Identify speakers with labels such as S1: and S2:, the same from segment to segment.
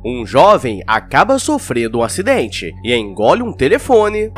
S1: Um jovem acaba sofrendo um acidente e engole um telefone.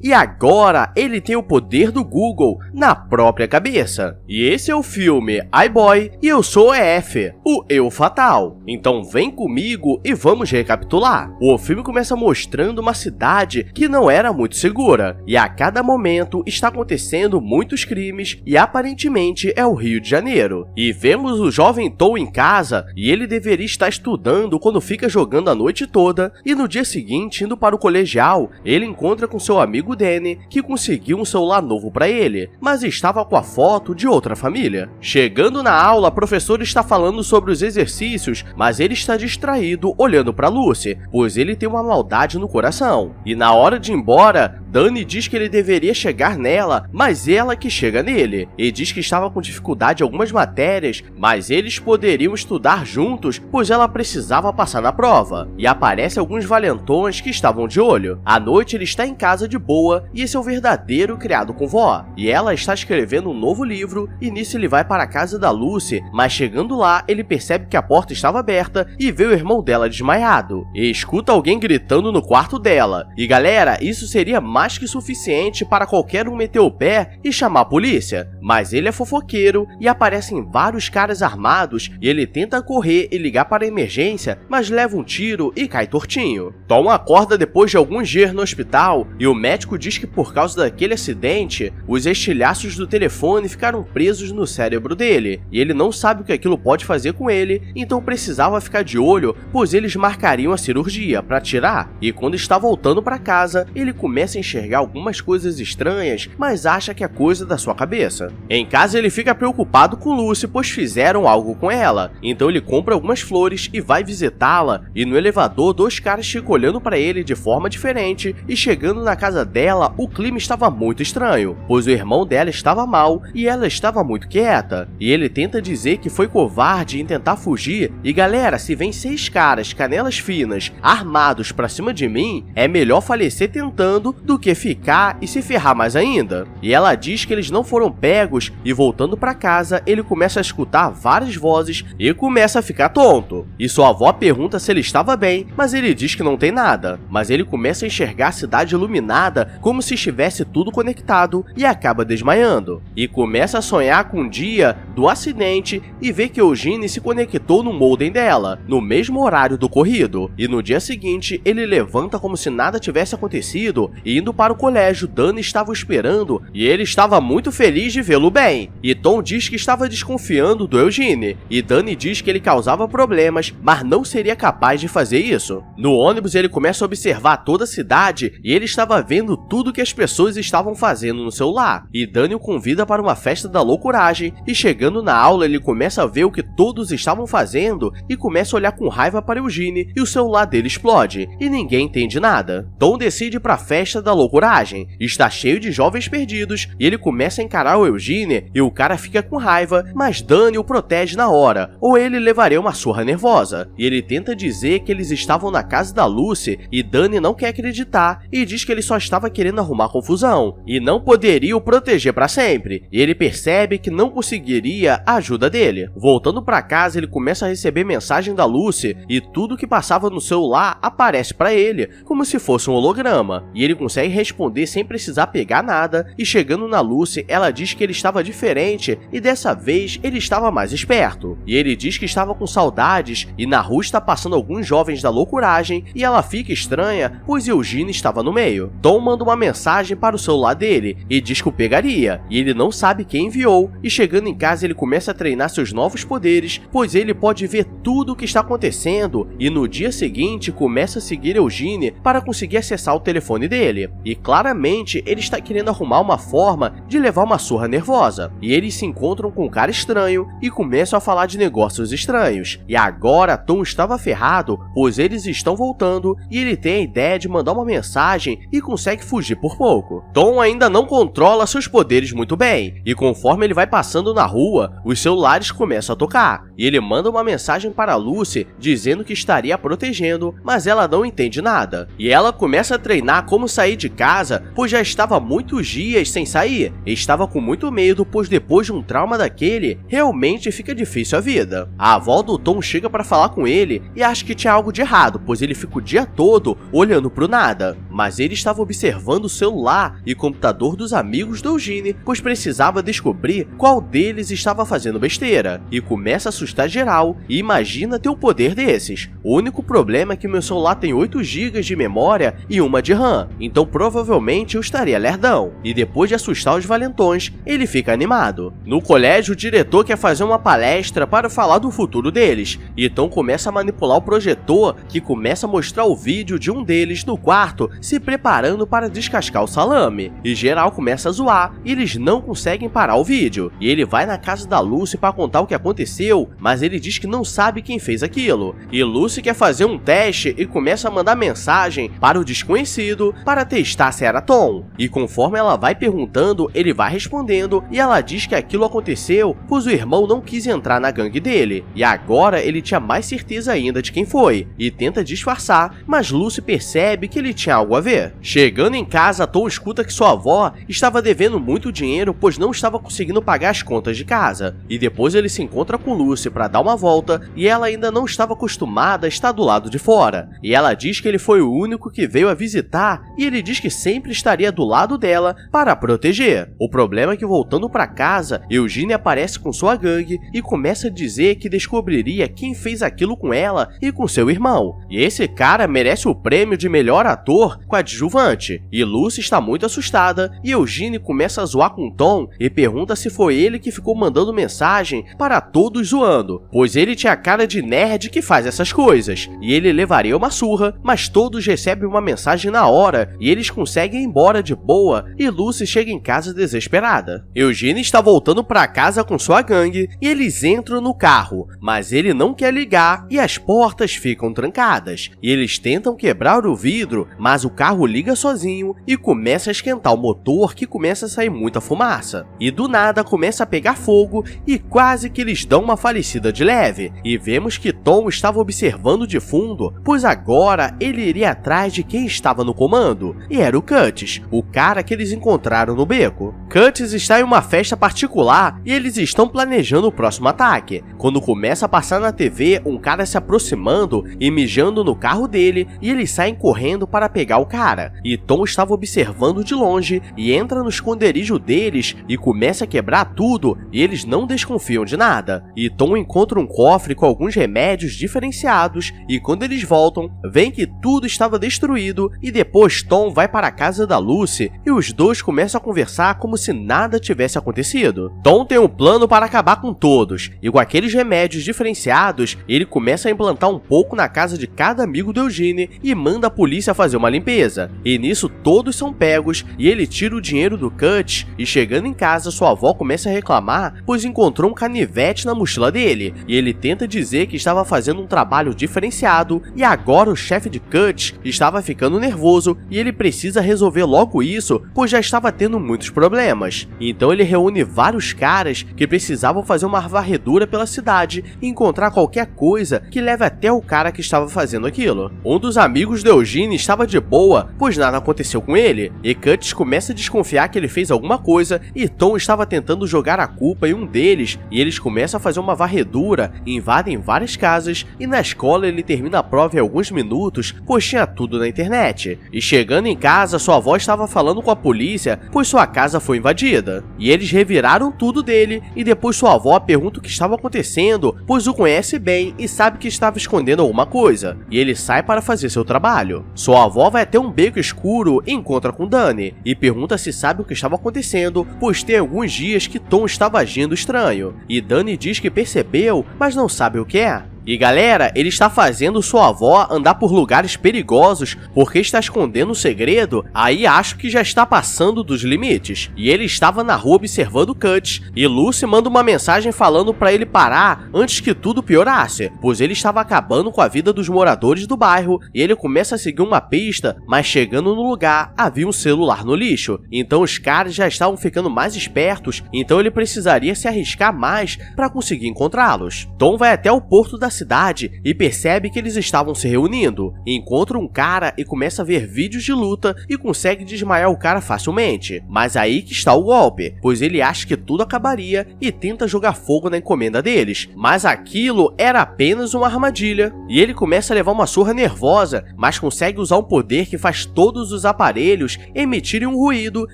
S1: E agora ele tem o poder do Google na própria cabeça. E esse é o filme iBoy e eu sou o EF, o Eu Fatal. Então vem comigo e vamos recapitular. O filme começa mostrando uma cidade que não era muito segura, e a cada momento está acontecendo muitos crimes e aparentemente é o Rio de Janeiro. E vemos o jovem Tom em casa e ele deveria estar estudando quando fica jogando a noite toda, e no dia seguinte, indo para o colegial, ele encontra com seu amigo Danny, que conseguiu um celular novo para ele, mas estava com a foto de outra família. Chegando na aula, a professora está falando sobre os exercícios, mas ele está distraído olhando para Lucy, pois ele tem uma maldade no coração. E na hora de ir embora, Danny diz que ele deveria chegar nela, mas ela que chega nele, e diz que estava com dificuldade em algumas matérias, mas eles poderiam estudar juntos, pois ela precisava passar na prova. E aparecem alguns valentões que estavam de olho. À noite ele está em casa de boa, e esse é o verdadeiro criado com vó. E ela está escrevendo um novo livro, e nisso ele vai para a casa da Lucy, mas chegando lá, ele percebe que a porta estava aberta e vê o irmão dela desmaiado. E escuta alguém gritando no quarto dela. E galera, isso seria mais que suficiente para qualquer um meter o pé e chamar a polícia. Mas ele é fofoqueiro e aparecem vários caras armados e ele tenta correr e ligar para a emergência, mas leva um tiro e cai tortinho. Tom acorda depois de alguns dias no hospital e o médico diz que por causa daquele acidente, os estilhaços do telefone ficaram presos no cérebro dele, e ele não sabe o que aquilo pode fazer com ele, então precisava ficar de olho, pois eles marcariam a cirurgia para tirar. E quando está voltando para casa, ele começa a enxergar algumas coisas estranhas, mas acha que é coisa da sua cabeça. Em casa ele fica preocupado com Lucy, pois fizeram algo com ela, então ele compra algumas flores e vai visitá-la, e no elevador dois caras ficam olhando para ele de forma diferente, e chegando na casa dela, o clima estava muito estranho, pois o irmão dela estava mal e ela estava muito quieta, e ele tenta dizer que foi covarde em tentar fugir, e galera, se vem 6 caras, canelas finas, armados pra cima de mim, é melhor falecer tentando do que ficar e se ferrar mais ainda. E ela diz que eles não foram pegos, e voltando pra casa, ele começa a escutar várias vozes e começa a ficar tonto. E sua avó pergunta se ele estava bem, mas ele diz que não tem nada, mas ele começa a enxergar a cidade iluminada como se estivesse tudo conectado e acaba desmaiando. E começa a sonhar com o dia do acidente e vê que Eugene se conectou no modem dela, no mesmo horário do corrido. E no dia seguinte, ele levanta como se nada tivesse acontecido e indo para o colégio, Danny estava o esperando e ele estava muito feliz de vê-lo bem. E Tom diz que estava desconfiando do Eugene, e Danny diz que ele causava problemas, mas não seria capaz de fazer isso. No ônibus ele começa a observar toda a cidade e ele estava vendo tudo que as pessoas estavam fazendo no celular, e Danny o convida para uma festa da loucuragem, e chegando na aula ele começa a ver o que todos estavam fazendo e começa a olhar com raiva para Eugene e o celular dele explode, e ninguém entende nada. Tom decide ir para a festa da loucuragem, está cheio de jovens perdidos, e ele começa a encarar o Eugene e o cara fica com raiva, mas Danny o protege na hora, ou ele levaria uma surra nervosa, e ele tenta dizer que eles estavam na casa da Lucy, e Danny não quer acreditar e diz que ele só estava querendo arrumar confusão e não poderia o proteger para sempre, e ele percebe que não conseguiria a ajuda dele. Voltando para casa, ele começa a receber mensagem da Lucy e tudo que passava no celular aparece para ele como se fosse um holograma, e ele consegue responder sem precisar pegar nada, e chegando na Lucy, ela diz que ele estava diferente e dessa vez ele estava mais esperto, e ele diz que estava com saudades e na rua está passando alguns jovens da loucuragem e ela fica estranha, pois Eugene estava no meio. Tom manda uma mensagem para o celular dele e diz que o pegaria, e ele não sabe quem enviou, e chegando em casa ele começa a treinar seus novos poderes, pois ele pode ver tudo o que está acontecendo, e no dia seguinte começa a seguir Eugene para conseguir acessar o telefone dele, e claramente ele está querendo arrumar uma forma de levar uma surra nervosa, e eles se encontram com um cara estranho e começam a falar de negócios estranhos, e agora Tom estava ferrado, pois eles estão voltando e ele tem a ideia de mandar uma mensagem e consegue consegue fugir por pouco. Tom ainda não controla seus poderes muito bem, e conforme ele vai passando na rua, os celulares começam a tocar, e ele manda uma mensagem para Lucy dizendo que estaria a protegendo, mas ela não entende nada. E ela começa a treinar como sair de casa, pois já estava há muitos dias sem sair, e estava com muito medo, pois depois de um trauma daquele, realmente fica difícil a vida. A avó do Tom chega para falar com ele e acha que tinha algo de errado, pois ele fica o dia todo olhando pro nada, mas ele estava observando o celular e computador dos amigos do Eugene, pois precisava descobrir qual deles estava fazendo besteira, e começa a assustar geral e imagina ter um poder desses. O único problema é que meu celular tem 8 GB de memória e 1 de RAM, então provavelmente eu estaria lerdão, e depois de assustar os valentões, ele fica animado. No colégio, o diretor quer fazer uma palestra para falar do futuro deles, e Tom começa a manipular o projetor, que começa a mostrar o vídeo de um deles no quarto se preparando para descascar o salame, e geral começa a zoar e eles não conseguem parar o vídeo, e ele vai na casa da Lucy para contar o que aconteceu, mas ele diz que não sabe quem fez aquilo, e Lucy quer fazer um teste e começa a mandar mensagem para o desconhecido para testar se era Tom, e conforme ela vai perguntando, ele vai respondendo, e ela diz que aquilo aconteceu pois o irmão não quis entrar na gangue dele, e agora ele tinha mais certeza ainda de quem foi, e tenta disfarçar, mas Lucy percebe que ele tinha algo a ver. Chegando em casa, Tom escuta que sua avó estava devendo muito dinheiro, pois não estava conseguindo pagar as contas de casa, e depois ele se encontra com Lucy para dar uma volta, e ela ainda não estava acostumada a estar do lado de fora, e ela diz que ele foi o único que veio a visitar, e ele diz que sempre estaria do lado dela para a proteger. O problema é que voltando para casa, Eugene aparece com sua gangue e começa a dizer que descobriria quem fez aquilo com ela e com seu irmão, e esse cara merece o prêmio de melhor ator coadjuvante, e Lucy está muito assustada, e Eugene começa a zoar com Tom e pergunta se foi ele que ficou mandando mensagem para todos zoando, pois ele tinha a cara de nerd que faz essas coisas, e ele levaria uma surra, mas todos recebem uma mensagem na hora, e eles conseguem ir embora de boa, e Lucy chega em casa desesperada. Eugene está voltando para casa com sua gangue, e eles entram no carro, mas ele não quer ligar, e as portas ficam trancadas, e eles tentam quebrar o vidro, mas o carro liga sozinho, e começa a esquentar o motor, que começa a sair muita fumaça, e do nada começa a pegar fogo, e quase que eles dão uma falecida de leve, e vemos que Tom estava observando de fundo, pois agora ele iria atrás de quem estava no comando, e era o Curtis, o cara que eles encontraram no beco. Curtis está em uma festa particular, e eles estão planejando o próximo ataque, quando começa a passar na TV um cara se aproximando e mijando no carro dele, e eles saem correndo para pegar o cara, e Tom estava observando de longe, e entra no esconderijo deles, e começa a quebrar tudo, e eles não desconfiam de nada, e Tom encontra um cofre com alguns remédios diferenciados, e quando eles voltam, veem que tudo estava destruído, e depois Tom vai para a casa da Lucy, e os dois começam a conversar como se nada tivesse acontecido. Tom tem um plano para acabar com todos, e com aqueles remédios diferenciados, ele começa a implantar um pouco na casa de cada amigo do Eugene, e manda a polícia fazer uma limpeza, e nisso todos são pegos, e ele tira o dinheiro do Cut, e chegando em casa sua avó começa a reclamar, pois encontrou um canivete na mochila dele, e ele tenta dizer que estava fazendo um trabalho diferenciado, e agora o chefe de Cut estava ficando nervoso, e ele precisa resolver logo isso, pois já estava tendo muitos problemas. Então ele reúne vários caras que precisavam fazer uma varredura pela cidade e encontrar qualquer coisa que leve até o cara que estava fazendo aquilo. Um dos amigos de Eugene estava de boa, pois nada aconteceu com ele, e Curtis começa a desconfiar que ele fez alguma coisa, e Tom estava tentando jogar a culpa em um deles, e eles começam a fazer uma varredura, invadem várias casas, e na escola ele termina a prova em alguns minutos, pois tinha tudo na internet. E chegando em casa, sua avó estava falando com a polícia, pois sua casa foi invadida, e eles reviraram tudo dele, e depois sua avó pergunta o que estava acontecendo, pois o conhece bem e sabe que estava escondendo alguma coisa, e ele sai para fazer seu trabalho. Sua avó vai até um beco escuro e encontra com Danny, e pergunta se sabe o que estava acontecendo, pois tem alguns dias que Tom estava agindo estranho, e Danny diz que percebeu, mas não sabe o que é. E galera, ele está fazendo sua avó andar por lugares perigosos porque está escondendo um segredo, aí acho que já está passando dos limites. E ele estava na rua observando Cut, e Lucy manda uma mensagem falando para ele parar antes que tudo piorasse, pois ele estava acabando com a vida dos moradores do bairro, e ele começa a seguir uma pista, mas chegando no lugar, havia um celular no lixo. Então os caras já estavam ficando mais espertos, então ele precisaria se arriscar mais para conseguir encontrá-los. Tom vai até o porto da cidade e percebe que eles estavam se reunindo. Encontra um cara e começa a ver vídeos de luta e consegue desmaiar o cara facilmente. Mas aí que está o golpe, pois ele acha que tudo acabaria e tenta jogar fogo na encomenda deles. Mas aquilo era apenas uma armadilha. E ele começa a levar uma surra nervosa, mas consegue usar um poder que faz todos os aparelhos emitirem um ruído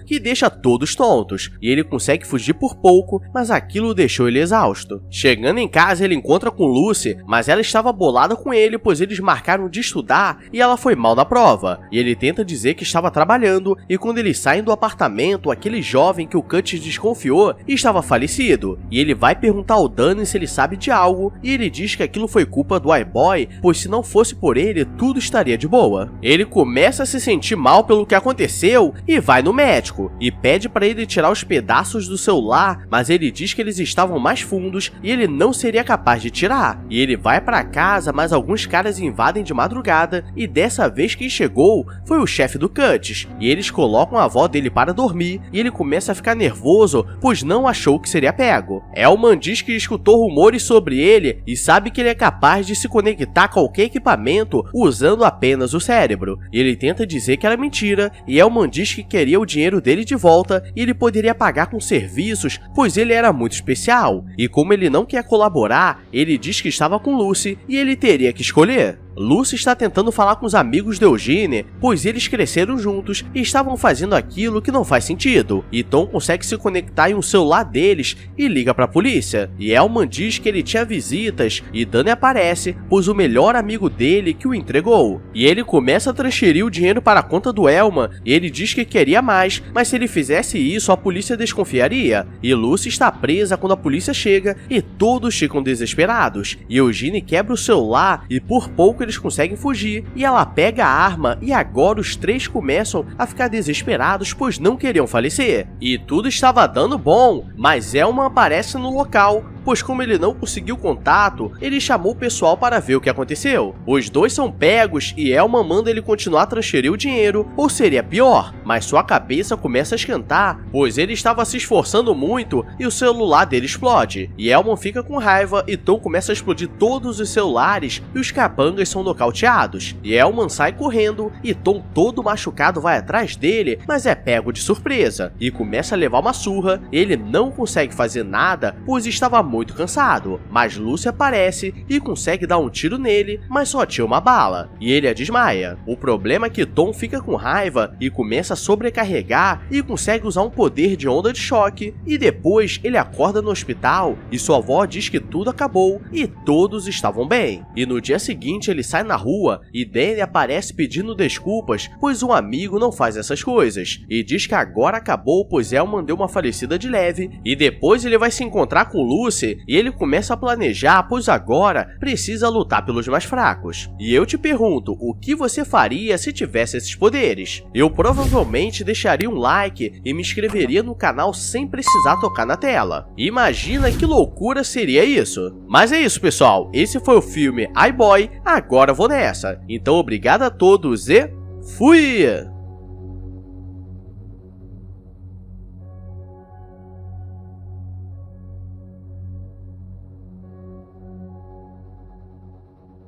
S1: que deixa todos tontos. E ele consegue fugir por pouco, mas aquilo deixou ele exausto. Chegando em casa, ele encontra com Lucy, mas ela estava bolada com ele, pois eles marcaram de estudar e ela foi mal na prova. E ele tenta dizer que estava trabalhando, e quando eles saem do apartamento, aquele jovem que o Cut desconfiou estava falecido. E ele vai perguntar ao Danny se ele sabe de algo, e ele diz que aquilo foi culpa do iBoy, pois se não fosse por ele, tudo estaria de boa. Ele começa a se sentir mal pelo que aconteceu e vai no médico, e pede para ele tirar os pedaços do celular, mas ele diz que eles estavam mais fundos e ele não seria capaz de tirar. E ele vai para casa, mas alguns caras invadem de madrugada, e dessa vez quem chegou foi o chefe do Cuts, e eles colocam a avó dele para dormir, e ele começa a ficar nervoso, pois não achou que seria pego. Elman diz que escutou rumores sobre ele e sabe que ele é capaz de se conectar a qualquer equipamento usando apenas o cérebro. Ele tenta dizer que era mentira, e Elman diz que queria o dinheiro dele de volta e ele poderia pagar com serviços, pois ele era muito especial. E como ele não quer colaborar, ele diz que estava com Lucy e ele teria que escolher. Lucy está tentando falar com os amigos de Eugene, pois eles cresceram juntos e estavam fazendo aquilo que não faz sentido. E Tom consegue se conectar em um celular deles e liga para a polícia. E Elman diz que ele tinha visitas e Danny aparece, pois o melhor amigo dele que o entregou. E ele começa a transferir o dinheiro para a conta do Elman e ele diz que queria mais, mas se ele fizesse isso a polícia desconfiaria. E Lucy está presa quando a polícia chega e todos ficam desesperados. E Eugene quebra o celular e por pouco eles conseguem fugir, e ela pega a arma e agora os três começam a ficar desesperados, pois não queriam falecer. E tudo estava dando bom, mas Elman aparece no local, pois como ele não conseguiu contato, ele chamou o pessoal para ver o que aconteceu. Os dois são pegos e Elman manda ele continuar a transferir o dinheiro, ou seria pior, mas sua cabeça começa a esquentar, pois ele estava se esforçando muito e o celular dele explode. E Elman fica com raiva e Tom começa a explodir todos os celulares e os capangas são nocauteados. E Elman sai correndo e Tom todo machucado vai atrás dele, mas é pego de surpresa e começa a levar uma surra. Ele não consegue fazer nada, pois estava muito cansado, mas Lucy aparece e consegue dar um tiro nele, mas só tinha uma bala, e ele a desmaia. O problema é que Tom fica com raiva e começa a sobrecarregar e consegue usar um poder de onda de choque, e depois ele acorda no hospital e sua avó diz que tudo acabou e todos estavam bem. E no dia seguinte ele sai na rua e Danny aparece pedindo desculpas, pois um amigo não faz essas coisas, e diz que agora acabou pois Elman deu uma falecida de leve, e depois ele vai se encontrar com Lucy e ele começa a planejar, pois agora precisa lutar pelos mais fracos. E eu te pergunto, o que você faria se tivesse esses poderes? Eu provavelmente deixaria um like e me inscreveria no canal sem precisar tocar na tela. Imagina que loucura seria isso! Mas é isso pessoal, esse foi o filme iBoy, agora vou nessa. Então obrigado a todos e fui!